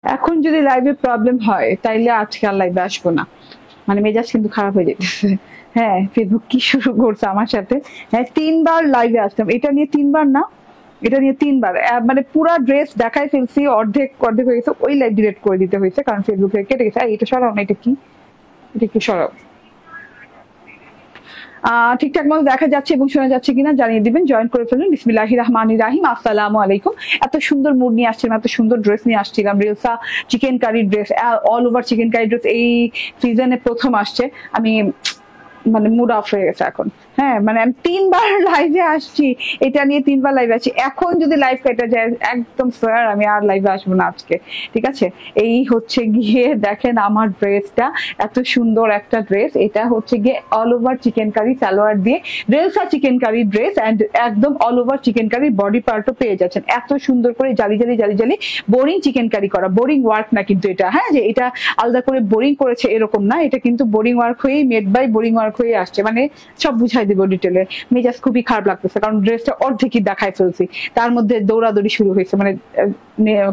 এখন যদি লাইভে প্রবলেম হয় তাইলে আজকে আর লাইভে আসবো না, মানে মেজাজ কিন্তু খারাপ হয়ে যেতেছে। হ্যাঁ, ফেসবুক কি শুরু করছে আমার সাথে। হ্যাঁ, 3 বার লাইভে আসতাম, এটা নিয়ে 3 বার না, এটা নিয়ে 3 বার, মানে পুরা ড্রেস দেখাই ফেলছি, অর্ধেক অর্ধেক হয়ে গেছে, ওই লাইভ ডিলিট করে দিতে হয়েছে কারণ ফেসবুকে কেটে গেছে। এটা সরাও না, এটা কি, এটা একটু সরাও। ঠিকঠাক মতো দেখা যাচ্ছে এবং শোনা যাচ্ছে কিনা জানিয়ে দিবেন, জয়েন করে ফেলুন। বিসমিল্লাহির রহমানির রহিম, আসসালামু আলাইকুম। এত সুন্দর মুড নিয়ে আসছিলাম, এত সুন্দর ড্রেস নিয়ে আসছিলাম, রিলসা chicken curry dress, all over chicken curry dress এই সিজনে প্রথম আসছে। আমি মানে মুড অফ হয়ে গেছে এখন। হ্যাঁ, মানে আমি 3 বার লাইভে আসছি, এটা নিয়ে 3 বার লাইভে আসছি। এখন যদি লাইভ কেটে যায় একদম স্যার আমি আর লাইভে আসবো না আজকে, ঠিক আছে? এই হচ্ছে গিয়ে দেখেন আমার ড্রেসটা, এত সুন্দর একটা ড্রেস। এটা হচ্ছে গিয়ে all over chicken curry salwar দিয়ে রেলসা চিকেন কারি ড্রেস, এন্ড একদম all over chicken curry body পার্টও পেয়ে যাচ্ছেন। এত সুন্দর করে জালি জালি জালি জালি বোরিং চিকেন কারি করা, বোরিং ওয়ার্ক না কিন্তু এটা, হ্যাঁ, যে এটা আলাদা করে বোরিং করেছে এরকম না, এটা কিন্তু বোরিং ওয়ার্ক হয়েই মেড বাই বোরিং ওয়ার্ক হয়ে আসছে। মানে সব বুঝাই দিব ডিটেলে। মেজাজ খুবই খারাপ লাগতেছে কারণ ড্রেসটা অর্ধেকই দেখাই ফেলছি, তার মধ্যে দৌড়াদৌড়ি শুরু হয়েছে, মানে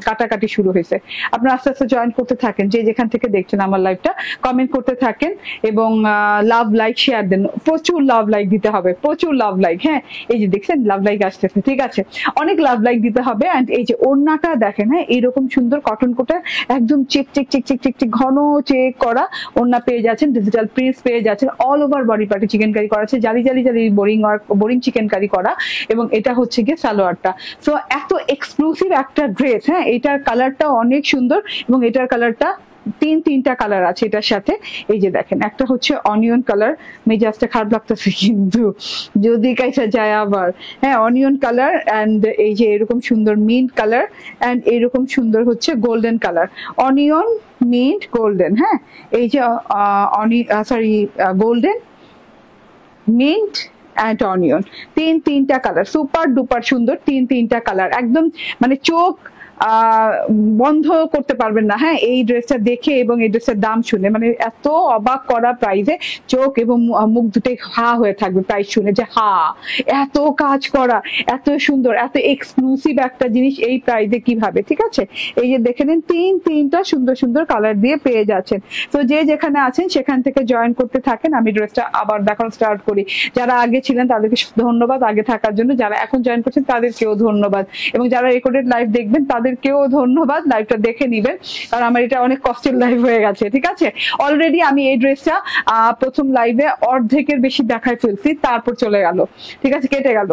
কাটাকাটি শুরু হয়েছে। আপনারা আস্তে আস্তে জয়েন করতে থাকেন, যে যেখান থেকে দেখছেন আমার লাইভটা, কমেন্ট করতে থাকেন এবং লাভ লাইক শেয়ার দেন। প্রচুর লাভ লাইক দিতে হবে, প্রচুর লাভ লাইক। হ্যাঁ, এই যে দেখছেন লাভ লাইক আসতেছে, ঠিক আছে, অনেক লাভ লাইক দিতে হবে। এন্ড এই যে ওড়নাটা দেখেন, হ্যাঁ, এইরকম সুন্দর কটন কোটা, একদম check check check check check check ঘন চেক করা ওড়না পেয়ে যাচ্ছেন, ডিজিটাল প্রিন্টস পেয়ে যাচ্ছেন, অল ওভার বডি পার্টে চিকেন কারি করা আছে, জালি জালি জালি বোরিং চিকেন কারি করা, এবং এটা হচ্ছে গিয়ে সালোয়ারটা। সো এত এক্সক্লুসিভ একটা ড্রেস। হ্যাঁ, এটার কালারটা অনেক সুন্দর এবং এটার কালারটা তিনটা কালার আছে এটার সাথে। এই যে দেখেন, একটা হচ্ছে অনিয়ন কালার, মেজাজটা খারাপ লাগতেছে কিন্তু যদি কাইসা যায় আবার। হ্যাঁ, অনিয়ন কালার, এন্ড এই যে এরকম সুন্দর মিন্ট কালার, এন্ড এরকম সুন্দর হচ্ছে golden colour, onion mint golden. হ্যাঁ, এই যে গোল্ডেন মিন্ট অ্যান্ড অনিয়ন, তিনটা কালার, সুপার ডুপার সুন্দর, তিনটা কালার, একদম মানে চোখ বন্ধ করতে পারবেন না। হ্যাঁ, এই ড্রেসটা দেখে এবং এই ড্রেসটার দাম শুনে, মানে এত অবাক করা প্রাইসে চোখ এবং মুখ দুটোই হা হয়ে থাকবে প্রাইস শুনে, যে হা, এত কাজ করা, এত সুন্দর, এত এক্সক্লুসিভ একটা জিনিস এই প্রাইসে কিভাবে, ঠিক আছে? এই যে দেখে নিন, তিনটা সুন্দর সুন্দর কালার দিয়ে পেয়ে যাচ্ছেন। তো যে যেখানে আছেন সেখান থেকে জয়েন করতে থাকেন, আমি ড্রেসটা আবার দেখানো স্টার্ট করি। যারা আগে ছিলেন তাদেরকে ধন্যবাদ আগে থাকার জন্য, যারা এখন জয়েন করছেন তাদেরকেও ধন্যবাদ, এবং যারা রেকর্ডেড লাইভ দেখবেন তাদেরকেও ধন্যবাদ, লাইভটা দেখে নিবেন কারণ আমার এটা অনেক কষ্টের লাইভ হয়ে গেছে, ঠিক আছে? অলরেডি আমি এই ড্রেসটা প্রথম লাইভে অর্ধেকের বেশি দেখায় ফেলছি, তারপর চলে গেল, ঠিক আছে, কেটে গেল।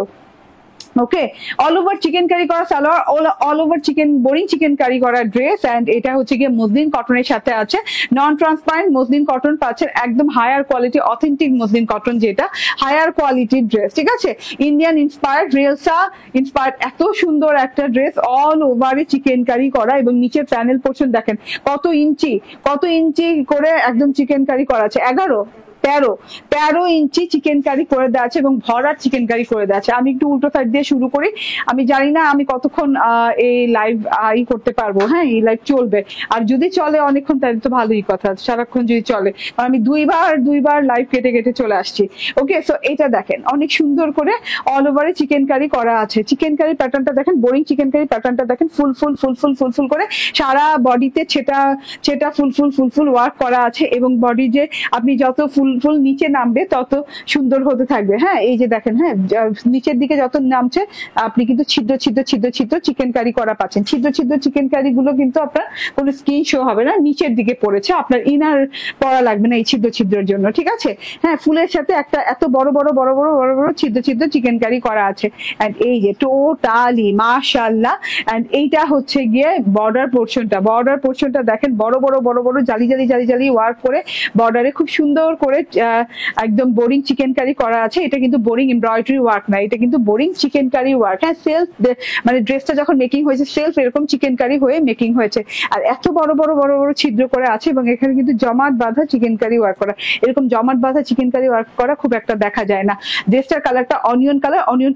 Okay, all over chicken curry করা সালোয়ার, অল ওভার চিকেন বোরিং চিকেন কারি করা ড্রেস, এন্ড এটা হচ্ছে গিয়ে মসলিন কটনের সাথে আছে, নন ট্রান্সপারেন্ট মসলিন কটন পাচ্ছেন, একদম higher quality authentic muslin cotton, যেটা হায়ার কোয়ালিটির ড্রেস, ঠিক আছে? ইন্ডিয়ান ইন্সপায়ার্ড, রিলসা ইন্সপায়ার্ড, এত সুন্দর একটা ড্রেস, অল ওভারে চিকেন কারি করা, এবং নিচের প্যানেল পোর্শন দেখেন কত ইঞ্চি করে একদম চিকেন কারি করা আছে, 13 ইঞ্চি চিকেন কারি করে দেওয়া আছে এবং ভরাট চিকেন কারি করে দেওয়া আছে। আমি একটু উল্টো সাইড দিয়ে শুরু করি, আমি জানি না আমি কতক্ষণ এই লাইভ করতে পারবো। হ্যাঁ, এই লাইভ চলবে, আর যদি চলে অনেকক্ষণ তাহলে তো ভালোই কথা, সারাক্ষণ যদি চলে, আমি দুইবার লাইভ কেটে কেটে চলে আসছি। ওকে, সো এটা দেখেন অনেক সুন্দর করে অল ওভারে চিকেন কারি করা আছে, চিকেন কারি প্যাটার্নটা দেখেন, বোরিং চিকেন কারি প্যাটার্নটা দেখেন, ফুল করে সারা বডিতে ছেটা ফুল ওয়ার্ক করা আছে, এবং বডি যে আপনি যত ফুল নিচে নামবে তত সুন্দর হতে থাকবে। হ্যাঁ, এই যে দেখেন, হ্যাঁ, নিচের দিকে যত নামছে আপনি কিন্তু ছিদ্র চিকেন কারি করা পাচ্ছেন। ছিদ্র চিকেন কারি গুলো কিন্তু আপনার কোনো স্কিন শো হবে না, নিচের দিকে পড়েছে, আপনার ইনার পরা লাগবে না এই ছিদ্রের জন্য, ঠিক আছে? হ্যাঁ, ফুলের সাথে একটা এত বড় ছিদ্র চিকেন কারি করা আছে, এন্ড এই যে টোটালি মাশাআল্লাহ। এন্ড এইটা হচ্ছে গিয়ে বর্ডার পোর্শনটা দেখেন, বড় বড় জালি ওয়ার্ক করে বর্ডারে খুব সুন্দর করে একদম বোরিং চিকেন কারি করা আছে। এটা কিন্তু বোরিং এমব্রয়ডারি ওয়ার্ক না, এটা কিন্তু বোরিং চিকেন কারি ওয়ার্ক। হ্যাঁ, সেলফ, মানে ড্রেসটা যখন মেকিং হয়েছে সেলফ এরকম চিকেন কারি হয়ে মেকিং হয়েছে, আর এত বড় ছিদ্র করে আছে, এবং এখানে কিন্তু জমাট বাঁধা চিকেন কারি ওয়ার্ক করা, এরকম জমাট বাঁধা চিকেন কারি ওয়ার্ক করা খুব একটা দেখা যায় না। ড্রেসটার কালারটা অনিয়ন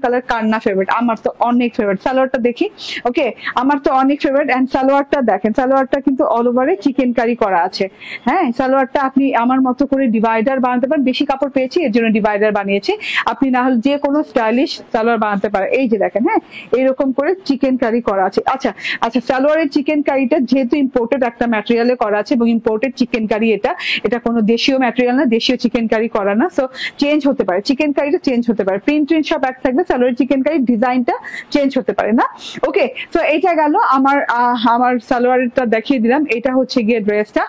কালার, কার না ফেভারিট? আমার তো অনেক ফেভারিট। সালোয়ারটা দেখি, ওকে, আমার তো অনেক ফেভারিট। এন্ড সালোয়ারটা দেখেন, সালোয়ারটা কিন্তু অল ওভারে চিকেন কারি করা আছে। হ্যাঁ, সালোয়ারটা আপনি আমার মতো করে ডিভাইডার ডিভাইডার বানাতে পারেন, বেশি কাপড় পেয়েছি এর জন্য ডিভাইডার বানিয়েছি, আপনি না হলে যে কোনো স্টাইলিশ সালোয়ার বানাতে পারেন। এই যে দেখেন, হ্যাঁ এরকম করে চিকেন কারি করা আছে। আচ্ছা আচ্ছা, সালোয়ারের চিকেন কারিটা যেহেতু ইম্পোর্টেড একটা ম্যাটেরিয়ালে করা আছে এবং ইম্পোর্টেড চিকেন কারি, এটা কোনো দেশীয় ম্যাটেরিয়াল না, দেশীয় চিকেন কারি করা না, সো চেঞ্জ হতে পারে, চিকেন কারিটা চেঞ্জ হতে পারে, প্রিন্ট সব এক থাকবে, সালোয়ারের চিকেন কারি ডিজাইনটা চেঞ্জ হতে পারে না। ওকে, তো এইটা গেল আমার সালোয়ারটা দেখিয়ে দিলাম। এটা হচ্ছে গিয়ে ড্রেসটা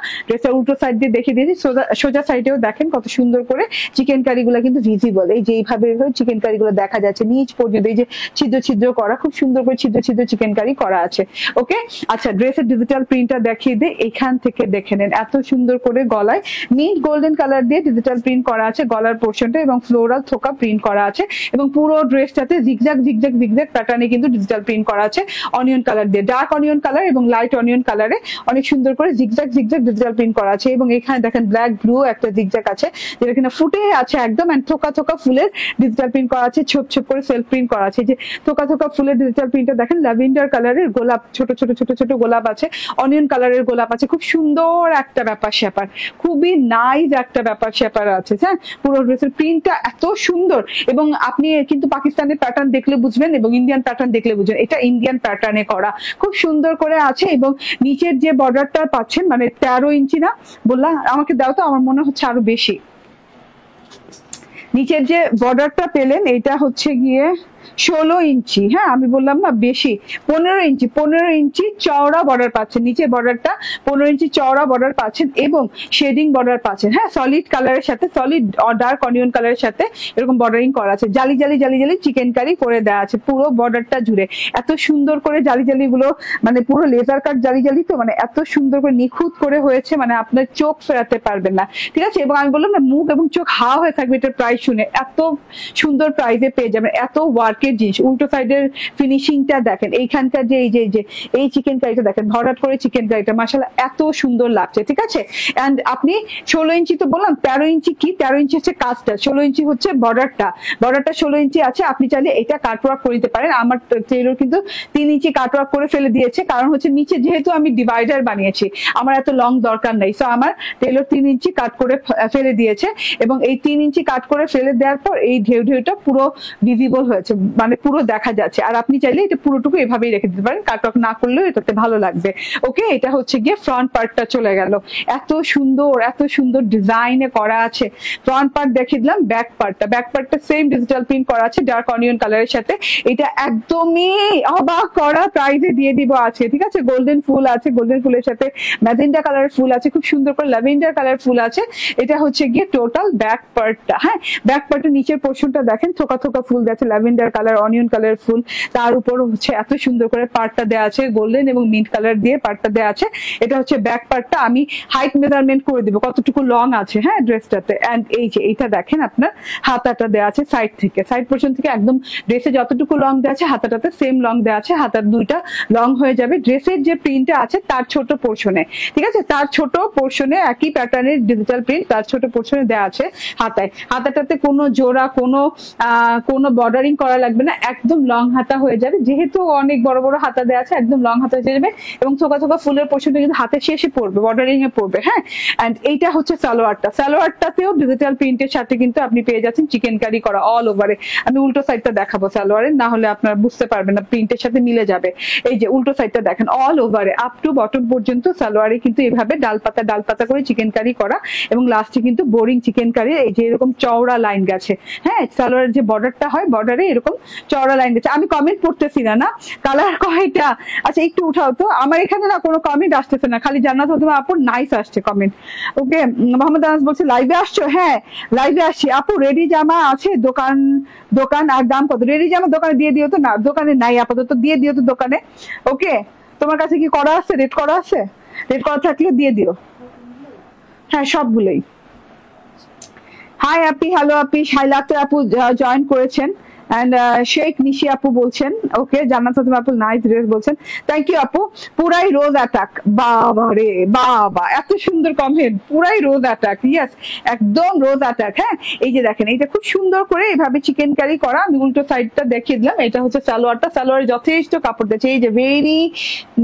উল্টো সাইড দিয়ে দেখিয়ে দিয়েছি, সোজা সাইডেও দেখেন কত সুন্দর করে চিকেন কারিগুলো কিন্তু ভিজিবল, এই যে এইভাবে চিকেন কারিগুলো দেখা যাচ্ছে নিচ পর্যন্ত, এই যে ছিদ্র ছিদ্র করা, খুব সুন্দর করে ছিদ্র ছিদ্র চিকেন কারি করা আছে। ওকে, আচ্ছা ড্রেসের ডিজিটাল প্রিন্টটা দেখিয়ে দিই, এখান থেকে দেখে নেন এত সুন্দর করে গলায় মিন্ট গোল্ডেন কালার দিয়ে ডিজিটাল প্রিন্ট করা আছে গলার পোর্শনটা, এবং ফ্লোরাল থোকা প্রিন্ট করা আছে, এবং পুরো ড্রেসটাতে জিগজ্যাগ জিগজ্যাগ জিগজ্যাগ প্যাটার্নে কিন্তু ডিজিটাল প্রিন্ট করা আছে অনিয়ন কালার দিয়ে, ডার্ক অনিয়ন কালার এবং লাইট অনিয়ন কালারে অনেক সুন্দর করে জিগজ্যাগ জিগজ্যাগ ডিজিটাল প্রিন্ট করা আছে। এবং এখানে দেখেন ব্ল্যাক ব্লু একটা জিগজ্যাগ আছে যেটা কিনা ফুটে আছে একদম, এন্ড থোকা থোকা ফুলের ডিজিটাল প্রিন্ট করা আছে, ছোপ ছোপ করে সেলফ প্রিন্ট করা আছে। যে থোকা থোকা ফুলের ডিজিটাল প্রিন্টটা দেখেন, ল্যাভেন্ডার কালারের গোলাপ, ছোট ছোট ছোট ছোট গোলাপ আছে, অনিয়ন কালারের গোলাপ আছে, খুব সুন্দর একটা ব্যাপার স্যাপার, খুবই নাইস একটা ব্যাপার স্যাপার আছে। হ্যাঁ, পুরো ড্রেসের প্রিন্টটা এত সুন্দর, এবং আপনি কিন্তু পাকিস্তানের প্যাটার্ন দেখলে বুঝবেন এবং ইন্ডিয়ান প্যাটার্ন দেখলে বুঝবেন, এটা ইন্ডিয়ান প্যাটার্নে করা, খুব সুন্দর করে আছে। এবং নিচের যে বর্ডারটা পাচ্ছেন মানে 13 ইঞ্চি না, বললাম আমাকে দাও তো, আমার মনে হচ্ছে আরো বেশি। নিচের যে বর্ডারটা পেলেন এটা হচ্ছে গিয়ে 16 ইঞ্চি, হ্যাঁ আমি বললাম না বেশি, 15 ইঞ্চি চওড়া বর্ডার পাচ্ছেন, নিচে বর্ডারটা 15 ইঞ্চি চওড়া বর্ডার পাচ্ছেন, এবং শেডিং বর্ডার পাচ্ছেন। হ্যাঁ, সলিড কালারের সাথে, সলিড ডার্ক অনিয়ন কালারের সাথে এরকম বর্ডারিং করা আছে, জালি জালি জালি জালি চিকেন কারি করে দেওয়া আছে পুরো বর্ডারটা জুড়ে, এত সুন্দর করে জালি জালি গুলো, মানে পুরো লেজার কাট জালি জালি, তো মানে এত সুন্দর করে নিখুঁত করে হয়েছে, মানে আপনার চোখ ফেরাতে পারবেন না, ঠিক আছে। এবং আমি বললাম না, মুখ এবং চোখ হাওয়া হয়ে থাকবে এটার প্রাইস শুনে, এত সুন্দর প্রাইসে পেয়ে যাবেন, এত ওয়ার্কের জিনিস। উল্টো সাইডের ফিনিশিংটা দেখেন, এইখানকার যে এই চিকেন কারিটা দেখেন, ভরাট করে চিকেন কারিটা মাশাআল্লাহ এত সুন্দর লাগছে, ঠিক আছে। এন্ড আপনি 16 ইঞ্চি তো বললাম, 13 ইঞ্চি কি, 13 ইঞ্চি হচ্ছে কাজটা, 16 ইঞ্চি হচ্ছে বর্ডারটা 16 ইঞ্চি আছে, আপনি চাইলে এটা কাটওয়ার্ক করে দিতে পারেন। আমার টেলর কিন্তু 3 ইঞ্চি কাটওয়ার্ক করে ফেলে দিয়েছে, কারণ হচ্ছে নিচে যেহেতু আমি ডিভাইডার বানিয়েছি, আমার এত লং দরকার নেই, সো আমার টেলর 3 ইঞ্চি কাট করে ফেলে দিয়েছে, এবং এই 3 ইঞ্চি কাট করে ফেলে দেওয়ার পর এই ঢেউটা পুরো ভিজিবল হয়েছে, মানে পুরো দেখা যাচ্ছে। আর আপনি চাইলে এটা পুরোটুকু এভাবেই রেখে দিতে পারেন, কাটওয়ার্ক না করলেও এটাতে ভালো লাগবে। ওকে, এটা হচ্ছে গিয়ে ফ্রন্ট পার্টটা চলে গেল, এত সুন্দর ডিজাইনে করা আছে। ফ্রন্ট পার্ট দেখিয়ে দিলাম, ব্যাক পার্টটা সেম ডিজিটাল প্রিন্ট করা আছে ডার্ক অনিয়ন কালারের সাথে, এটা একদমই অবাক করা প্রাইসে দিয়ে দিব আছে, ঠিক আছে। গোল্ডেন ফুল আছে, গোল্ডেন ফুলের সাথে ম্যাজেন্ডা কালারের ফুল আছে, খুব সুন্দর করে ল্যাভেন্ডার কালার ফুল আছে। এটা হচ্ছে গিয়ে টোটাল ব্যাক পার্টটা। হ্যাঁ, ব্যাক পার্টের নিচের পোর্শনটা দেখেন, থোকা থোকা ফুল আছে, ল্যাভেন্ডার কালার অনিয়ন কালার ফুল, তার উপর হচ্ছে এত সুন্দর করে পার্টটা দেওয়া আছে, গোল্ডেন এবং মিন্ট কালার দিয়ে পার্টটা দেওয়া আছে। এটা হচ্ছে ব্যাক পার্টটা, আমি হাইট মেজারমেন্ট করে দিব কতটুকু লং আছে, হ্যাঁ ড্রেসটাতে। এন্ড এই যে এইটা দেখেন, আপনার হাতাটা দেওয়া আছে সাইড থেকে, সাইড পোর্শন থেকে একদম ড্রেসে যতটুকু লং দেওয়া আছে হাতাটাতে সেম লং দেওয়া আছে, হাতার দুইটা লং হয়ে যাবে। ড্রেসের যে প্রিন্টটা আছে তার ছোট পোর্শনে, ঠিক আছে, তার ছোট পোর্শনে একই প্যাটার্নের ডিজিটাল প্রিন্ট তার ছোট পোর্শনে দেওয়া আছে হাতাটাতে কোনো জোড়া কোনো বর্ডারিং করা লাগবে না, একদম লং হাতা হয়ে যাবে, যেহেতু অনেক বড় বড় হাতা দেওয়া আছে একদম লং হাতা হয়ে যাবে, এবং থোকা থোকা ফুলের পোর্শনটা কিন্তু হাতের শেষে পড়বে, বর্ডারিং এ পড়বে। হ্যাঁ, এন্ড এইটা হচ্ছে সালোয়ারটাতেও ডিজিটাল প্রিন্টের সাথে কিন্তু আপনি পেয়ে যাচ্ছেন চিকেন কারি করা অল ওভারে। আমি উল্টো সাইডটা দেখাবো সালোয়ারের, না হলে আপনারা বুঝতে পারবেন না, প্রিন্টের সাথে মিলে যাবে। এই যে উল্টো সাইডটা দেখেন, অল ওভারে আপ টু বটম পর্যন্ত সালোয়ারে কিন্তু এভাবে ডাল পাতা করে চিকেন কারি করা, এবং লাস্টে কিন্তু বোরিং চিকেন কারি, এই যে এরকম চওড়া লাইন গেছে। হ্যাঁ, সালোয়ারের যে বর্ডারটা হয়, বর্ডারে এরকম চওড়া লাইন গেছে। আমি কমেন্ট পড়তেছি না কালার কয়টা, আচ্ছা একটু উঠাও তো, আমার এখানে না কোনো কমেন্ট আসতেছে না, খালি জান্নাত ফাতেমা আপুর নাইস আসছে কমেন্ট। ওকে, মোহাম্মদ আনাস বলছে লাইভে আসছো, হ্যাঁ লাইভে আসছি আপু। রেডি জামা আছে দোকান আর দাম কত? রেডি জামা দোকানে দিয়ে দিও তো, না দোকানে নাই আপাতত, দিয়ে দিও তো দোকানে। ওকে, তোমার কাছে কি করা আছে, রেড করা আছে? রেড করা থাকলে দিয়ে দিও, হ্যাঁ সবগুলোই। হাই আপি, হ্যালো আপি, শাইলা আক্তার আপু জয়েন করেছেন, এন্ড শেখ নিশি আপু বলছেন, ওকে জান্নাত ফাতেমা আপু নাইস ড্রেস বলছেন, থ্যাংক ইউ আপু। পুরাই রোজ অ্যাটাক, বাবা রে বাবা, এত সুন্দর কমেন্ট, পুরাই রোজ অ্যাটাক, ইয়েস একদম রোজ অ্যাটাক। হ্যাঁ এই যে দেখেন এইটা খুব সুন্দর করে এইভাবে চিকেন কারি করা, আমি উল্টো সাইডটা দেখিয়ে দিলাম। এটা হচ্ছে সালোয়ারটা, সালোয়ারে যথেষ্ট কাপড় দিয়েছে, এই যে ভেরি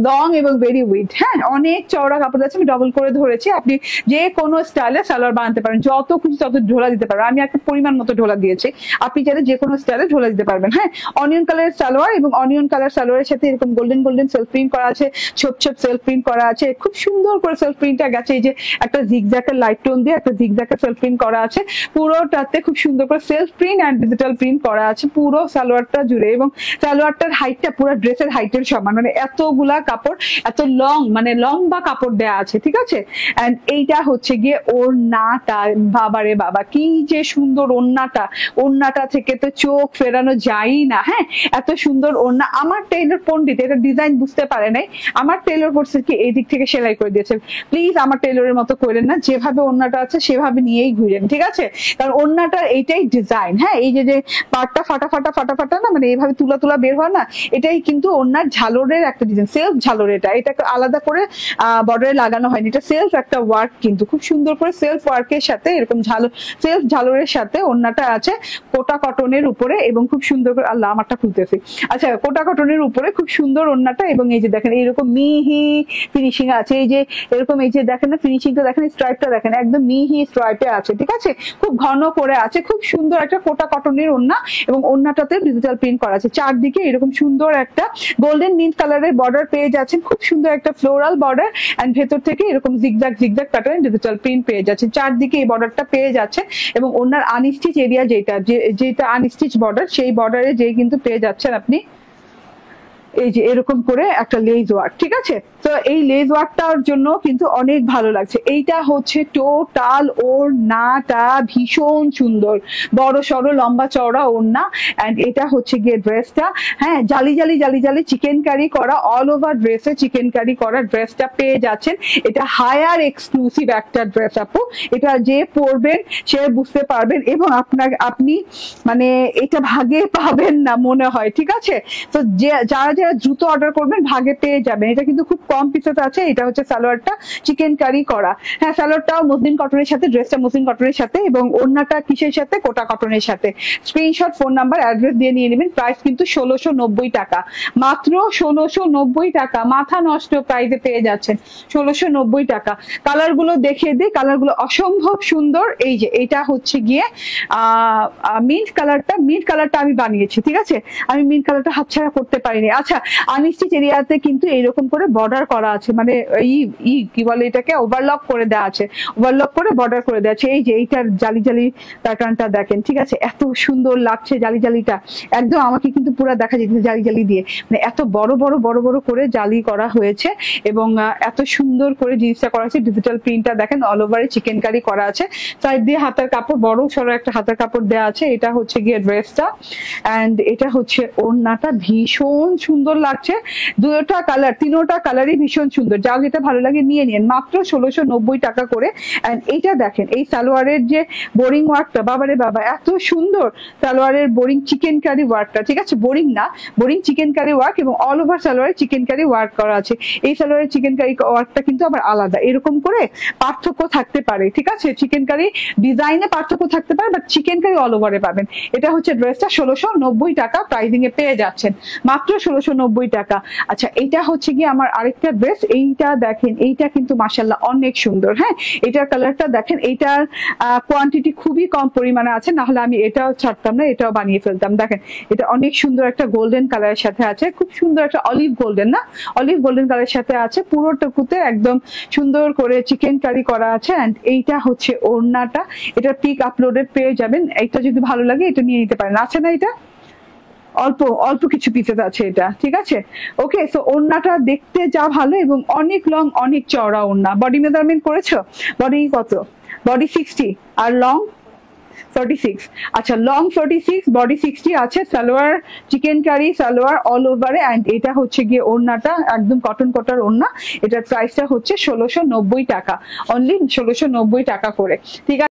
লং এবং ভেরি উইড, হ্যাঁ অনেক চওড়া কাপড় দিয়েছে, আমি ডবল করে ধরেছি। আপনি যে কোনো স্টাইলে সালোয়ার বানাতে পারেন, যত খুশি তত ঢোলা দিতে পারবেন, আমি একটা পরিমাণ মতো ঢোলা দিয়েছি, আপনি চাইলে যে কোনো স্টাইলে ঢোলা দিতে পারবেন। হ্যাঁ অনিয়ন কালারের সালোয়ার এবং অনিয়ন কালার সালোয়ারের সাথে এরকম গোল্ডেন গোল্ডেন সেলফ প্রিন্ট করা আছে, ছোপ ছোপ সেলফ প্রিন্ট করা আছে, খুব সুন্দর করে সেলফ প্রিন্টটা গেছে। এই যে একটা জিগজ্যাকের লাইট টোন দিয়ে একটা জিগজ্যাকের সেলফ প্রিন্ট করা আছে, পুরোটাতে খুব সুন্দর করে self print and digital print করা আছে পুরো সালোয়ারটা জুড়ে, এবং সালোয়ারটার হাইটটা পুরো ড্রেসের হাইটের সমান, মানে এতগুলা কাপড়, এত লং, মানে লম্বা কাপড় দেয়া আছে, ঠিক আছে। এন্ড এইটা হচ্ছে গিয়ে ওড়নাটা, বাবারে বাবা কি যে সুন্দর ওড়নাটা, ওড়নাটা থেকে তো চোখ ফেরানো যায় না। হ্যাঁ এত সুন্দর ওড়না, আমার টেইলর পণ্ডিত এটা ডিজাইন বুঝতে পারে নাই, আমার টেইলর করছে কি এই দিক থেকে সেলাই করে দিয়েছে। প্লিজ আমার টেইলরের মতো করেন না, যেভাবে ওড়নাটা আছে সেভাবে নিয়েই ঘুরেন, ঠিক আছে, কারণ ওড়নাটার এইটাই ডিজাইন। হ্যাঁ এই যে পাটটা ফাটা ফাটা ফাটা ফাটা না, মানে এইভাবে তুলা তুলা বের হয় না, এটাই কিন্তু ওড়নার ঝালরের একটা ডিজাইন, সেলফ ঝালর, এটা আলাদা করে বর্ডারে লাগানো হয়নি, এটা সেলফ একটা ওয়ার্ক, কিন্তু খুব সুন্দর করে সেলফ ওয়ার্কের সাথে এরকম সেলফ ঝালরের সাথে ওড়নাটা আছে কোটা কটনের উপরে, এবং খুব সুন্দর করে, আল্লাহ আমারটা খুলতেছি, আচ্ছা কোটা কটনের উপরে খুব সুন্দর ওড়নাটা, এবং এই যে দেখেন এইরকম মিহি ফিনিশিং আছে, এই যে এরকম, এই যে দেখেন না ফিনিশিংটা দেখেন, স্ট্রাইপটা দেখেন একদম মিহি স্ট্রাইপে আছে, ঠিক আছে, খুব ঘন করে আছে, খুব সুন্দর একটা কোটা কটনের ওড়না, এবং ওড়নাটাতে ডিজিটাল প্রিন্ট করা আছে, চারদিকে এরকম সুন্দর একটা গোল্ডেন মিন্ট কালারের বর্ডার পেয়ে যাচ্ছেন, খুব সুন্দর একটা ফ্লোরাল বর্ডার, এন্ড ভেতর থেকে এরকম zigzag zigzag pattern digital print পেয়ে যাচ্ছে, চারদিকে এই বর্ডারটা পেয়ে যাচ্ছে, এবং ওনার আনস্টিচ এরিয়া যেটা আনস্টিচ বর্ডার, সেই বর্ডারে যে কিন্তু পেয়ে যাচ্ছেন আপনি এই যে এরকম করে একটা লেজ ওয়ার্ক, ঠিক আছে। তো এই লেজ ওয়ার্কটার জন্য কিন্তু অনেক ভালো লাগছে। এইটা হচ্ছে টোটাল ওড়নাটা ভীষণ সুন্দর, বড় সড়ো লম্বা চওড়া ওড়না, এন্ড এটা হচ্ছে গিয়ে ড্রেসটা, হ্যাঁ জালি জালি জালি জালি চিকেন কারি করা, অল ওভার ড্রেসে চিকেন কারি করা ড্রেসটা পেয়ে যাচ্ছেন। এটা হায়ার এক্সক্লুসিভ একটা ড্রেস আপু, এটা যে পরবেন সে বুঝতে পারবেন, এবং আপনি মানে এটা ভাগে পাবেন না মনে হয়, ঠিক আছে। তো যারা দ্রুত অর্ডার করবেন ভাগে পেয়ে যাবেন, এটা কিন্তু খুব কম পিসেস আছে। এটা হচ্ছে সালোয়ারটা চিকেন কারি করা, হ্যাঁ সালোয়ারটাও মসলিন কটনের সাথে, ড্রেসটা মসলিন কটনের সাথে, এবং ওড়নাটা কিসের সাথে, কোটা কটনের সাথে। স্ক্রিনশট, ফোন নাম্বার, অ্যাড্রেস দিয়ে নিয়ে নেবেন। প্রাইস কিন্তু 1690 টাকা, মাত্র 1690 টাকা, মাথা নষ্ট প্রাইসে পেয়ে যাচ্ছেন 1690 টাকা। কালার গুলো দেখিয়ে দিই, কালার গুলো অসম্ভব সুন্দর। এই যে এটা হচ্ছে গিয়ে মিন্ট কালারটা আমি বানিয়েছি, ঠিক আছে, আমি মিন্ট কালারটা হাতছাড়া করতে পারিনি। আচ্ছা আনস্টিচ এরিয়াতে কিন্তু এইরকম করে বর্ডার করা আছে, মানে কি বলে এটাকে, ওভারলক করে দেওয়া আছে, ওভারলক করে বর্ডার করে দেওয়া আছে। এই যে এইটার জালি জালি প্যাটার্নটা দেখেন, ঠিক আছে, এত সুন্দর লাগছে জালি জালিটা, একদম আমাকে কিন্তু পুরো দেখা যাচ্ছে জালি জালি দিয়ে, মানে এত বড় বড় বড় বড় করে জালি করা হয়েছে, এবং এত সুন্দর করে জিনিসটা করা আছে। ডিজিটাল প্রিন্টটা দেখেন, অল ওভারে চিকেন কারি করা আছে, সাইড দিয়ে হাতের কাপড়, বড় সড়ো একটা হাতের কাপড় দেওয়া আছে। এটা হচ্ছে গিয়ে ড্রেসটা, এন্ড এটা হচ্ছে ওড়নাটা, ভীষণ সুন্দর লাগছে। দুটোটা কালার, তিনোটা কালারই ভীষণ সুন্দর, যা যেটা ভালো লাগে নিয়ে নিন, মাত্র 1690 টাকা করে। এন্ড এইটা দেখেন, এই সালোয়ারের যে বোরিং ওয়ার্কটা, বাবারে বাবা এত সুন্দর সালোয়ারের বোরিং চিকেন কারি ওয়ার্কটা, ঠিক আছে, বোরিং না, বোরিং চিকেন কারি ওয়ার্ক, এবং অল ওভার সালোয়ারে চিকেন কারি ওয়ার্ক করা আছে। এই সালোয়ারের চিকেন কারি ওয়ার্কটা কিন্তু আবার আলাদা, এরকম করে পার্থক্য থাকতে পারে, ঠিক আছে, চিকেন কারি ডিজাইনে পার্থক্য থাকতে পারে, বাট চিকেন কারি অল ওভারে পাবেন। এটা হচ্ছে ড্রেসটা 1690 টাকা প্রাইসিং এ পেয়ে যাচ্ছেন, মাত্র 1690 টাকা। আচ্ছা এটা হচ্ছে কি আমার আরেকটা ড্রেস, এইটা দেখেন, এইটা কিন্তু মাশাআল্লাহ অনেক সুন্দর। হ্যাঁ এটার কালারটা দেখেন, এইটার কোয়ান্টিটি খুবই কম পরিমাণে আছে, না হলে আমি এটাও ছাড়তাম না, এটাও বানিয়ে ফেলতাম। দেখেন এটা অনেক সুন্দর একটা গোল্ডেন কালারের সাথে আছে, খুব সুন্দর একটা অলিভ গোল্ডেন, না অলিভ গোল্ডেন কালারের সাথে আছে, পুরোটুকুতে একদম সুন্দর করে চিকেন কারি করা আছে। এন্ড এইটা হচ্ছে ওড়নাটা, এটা পিক আপলোডেড পেয়ে যাবেন, এইটা যদি ভালো লাগে এটা নিয়ে নিতে পারেন, আছে না, এটা অল্প অল্প কিছু পিসেস আছে এটা, ঠিক আছে। ওকে, সো ওড়নাটা দেখতে যা ভালো, এবং অনেক লং, অনেক চওড়া ওড়না। বডি মেজারমেন্ট করেছো? বডি কত? বডি 60 আর লং 46। আচ্ছা লং 46, বডি 60 আছে। Salwar chicken curry salwar all ওভারে, এন্ড এটা হচ্ছে গিয়ে ওড়নাটা একদম কটন কটার ওড়না। এটার প্রাইসটা হচ্ছে 1690 টাকা, অনলি 1690 টাকা করে, ঠিক আছে।